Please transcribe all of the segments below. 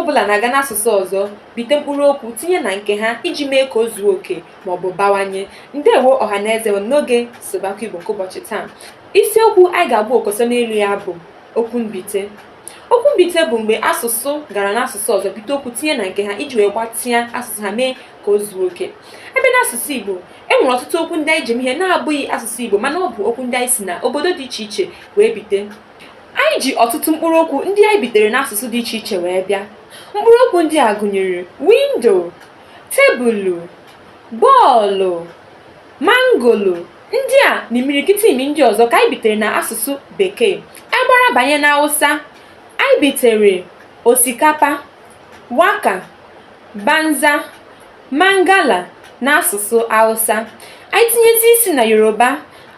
ọbụla na-aga n'asụsụ ọzọ bite mkpụrụ okwu tinye na nke ha iji mee ka o zuo oke maọbụ bawanye. Ndewo ọhaneze n'oge Nsụbakọ Igbo nke ụbọchị taa. Isiokwu anyị ga-agba okoso n'elu ya bụ okwu mbite. Okwu mbite bụ mgbe asụsụ gara n'asụsụ ọzọ bite okwu tinye na nke ha iji wee gbatịa asụsụ ha mee ka o zuo oke. Ebe n'asụsụ Igbo enwere ọtụtụ okwu ndị anyị ji ihe na-abụghị asụsụ Igbo mana ọ bụ okwu ndị anyị si na obodo dị iche iche wee bite. Anyị ji ọtụtụ mkpụrụ okwu ndị anyị bitere n'asụsụ dị iche iche wee bịa. Mkpụrụ okwu ndị a gụnyere windo, tebụlụ, bọọlụ, mangolo. Ndị a na imirikiti imi ndị ọzọ ka anyị bitere na asụsụ Bekee. Anyị gbara banye na Hausa, anyị bitere osikapa, waka, banza, mangala n'asụsụ Hausa. Anyị tinyezi isi na Yoruba,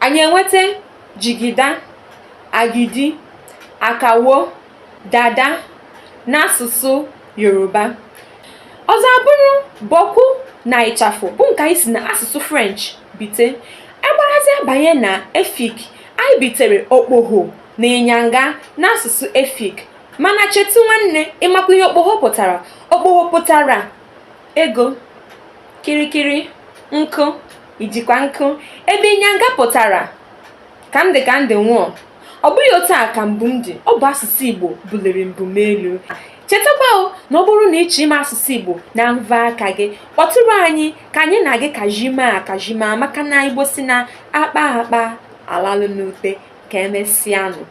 anyị enweta jigida, agidi, akawo, dada n'asụsụ Yoruba. Ọzọ abụrụ bọkụ na ịchafụ bụ nke anyị si na asụsụ French bite. Agbarazi abanye na Efik, anyị bitere okpogho na ịnyanga n'asụsụ Efik. Mana chetu nwanne, ịmakwa ihe okpogho pụtara? Okpogho pụtara ego, kirikiri, nkụ, ijikwa nkụ, ebe ịnyanga pụtara ka m dị nwụọ. Ọ bụghị otu a ka mbụ m dị, ọ bụ asụsụ Igbo buliri mbụ m elu. Chetakwa na ọ bụrụ na ị chọọ ime asụsụ Igbo na mva aka gị, kpọtụrụ anyị ka anyị na gị kajima maka na Igbo si na akpa alalụ n'ute ka emesịanụ.